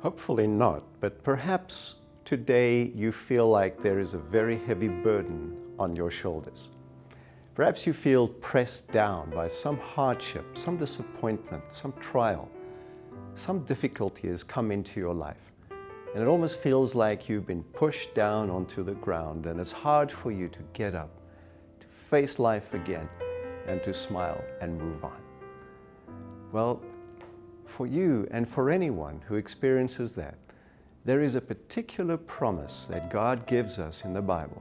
Hopefully not, but perhaps today you feel like there is a very heavy burden on your shoulders. Perhaps you feel pressed down by some hardship, some disappointment, some trial, some difficulty has come into your life. And it almost feels like you've been pushed down onto the ground and it's hard for you to get up, to face life again, and to smile and move on. Well, for you and for anyone who experiences that, there is a particular promise that God gives us in the Bible,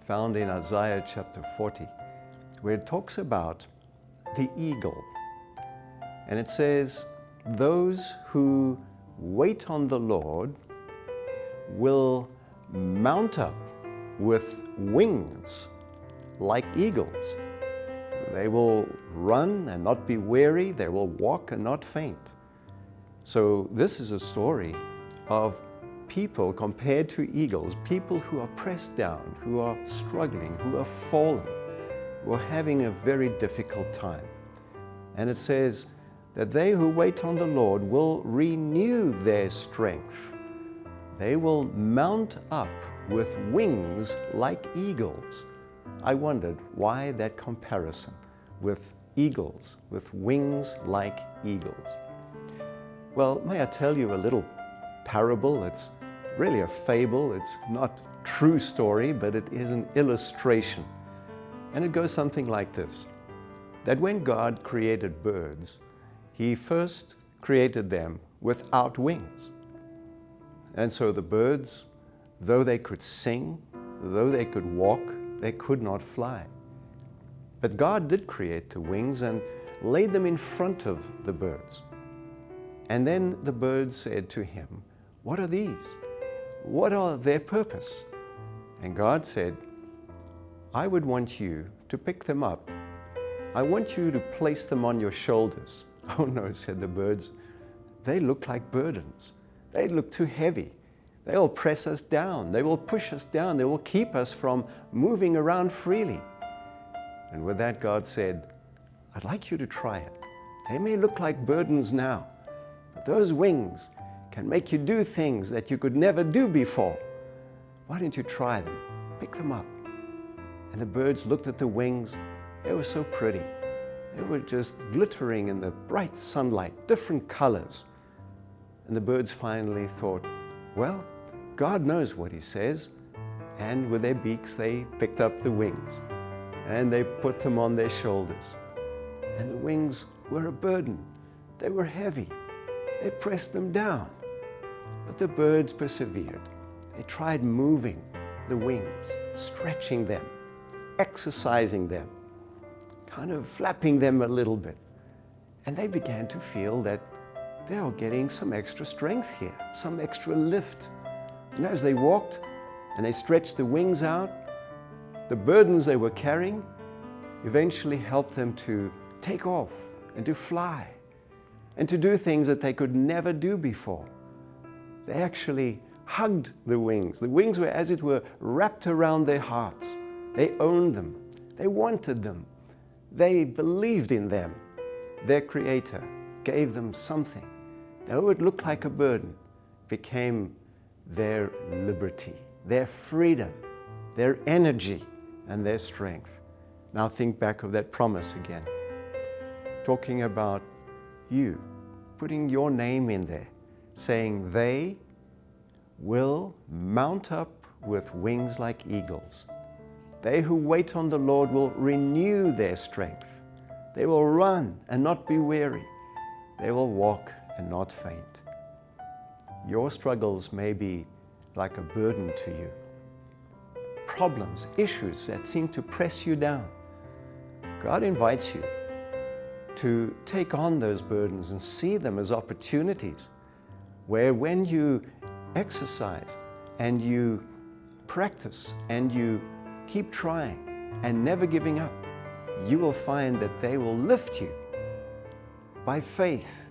found in Isaiah chapter 40, where it talks about the eagle. And it says, those who wait on the Lord will mount up with wings like eagles. They will run and not be weary. They will walk and not faint. So this is a story of people compared to eagles, people who are pressed down, who are struggling, who are fallen, who are having a very difficult time. And it says that they who wait on the Lord will renew their strength. They will mount up with wings like eagles. I wondered why that comparison with eagles, with wings like eagles. Well, may I tell you a little parable? It's really a fable. It's not a true story, but it is an illustration. And it goes something like this, that when God created birds, He first created them without wings. And so the birds, though they could sing, though they could walk, they could not fly. But God did create the wings and laid them in front of the birds. And then the birds said to Him, "What are these? What are their purpose?" And God said, "I would want you to pick them up. I want you to place them on your shoulders." "Oh no," said the birds, "they look like burdens. They look too heavy. They will press us down. They will push us down. They will keep us from moving around freely." And with that, God said, "I'd like you to try it. They may look like burdens now, but those wings can make you do things that you could never do before. Why don't you try them? Pick them up." And the birds looked at the wings. They were so pretty. They were just glittering in the bright sunlight, different colors. And the birds finally thought, well, God knows what He says. And with their beaks, they picked up the wings and they put them on their shoulders. And the wings were a burden. They were heavy. They pressed them down. But the birds persevered. They tried moving the wings, stretching them, exercising them, kind of flapping them a little bit. And they began to feel that they are getting some extra strength here, some extra lift. And as they walked and they stretched the wings out, the burdens they were carrying eventually helped them to take off and to fly and to do things that they could never do before. They actually hugged the wings. The wings were, as it were, wrapped around their hearts. They owned them. They wanted them. They believed in them. Their Creator gave them something. Though it looked like a burden, became their liberty, their freedom, their energy, and their strength. Now think back of that promise again. Talking about you, putting your name in there, saying they will mount up with wings like eagles. They who wait on the Lord will renew their strength. They will run and not be weary. They will walk and not faint. Your struggles may be like a burden to you. Problems, issues that seem to press you down. God invites you to take on those burdens and see them as opportunities where when you exercise and you practice and you keep trying and never giving up, you will find that they will lift you. By faith,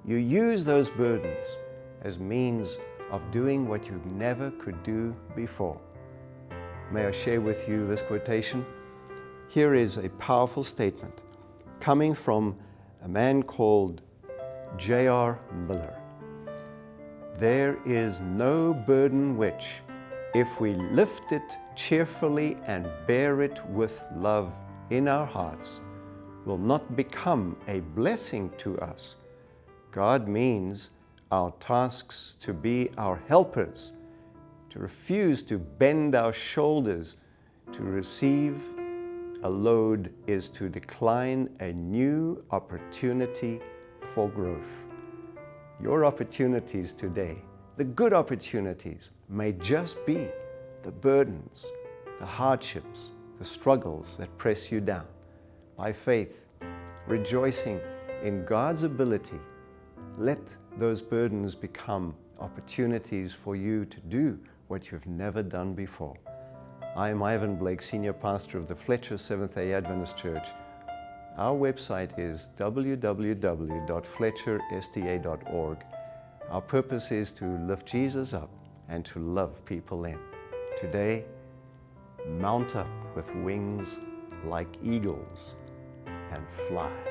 you use those burdens as means of doing what you never could do before. May I share with you this quotation? Here is a powerful statement coming from a man called J.R. Miller. There is no burden which, if we lift it cheerfully and bear it with love in our hearts, will not become a blessing to us. God means our tasks to be our helpers. To refuse to bend our shoulders to receive a load is to decline a new opportunity for growth. Your opportunities today, the good opportunities, may just be the burdens, the hardships, the struggles that press you down. By faith, rejoicing in God's ability, let those burdens become opportunities for you to do what you've never done before. I am Ivan Blake, Senior Pastor of the Fletcher Seventh-day Adventist Church. Our website is www.fletchersda.org. Our purpose is to lift Jesus up and to love people in. Today, mount up with wings like eagles and fly.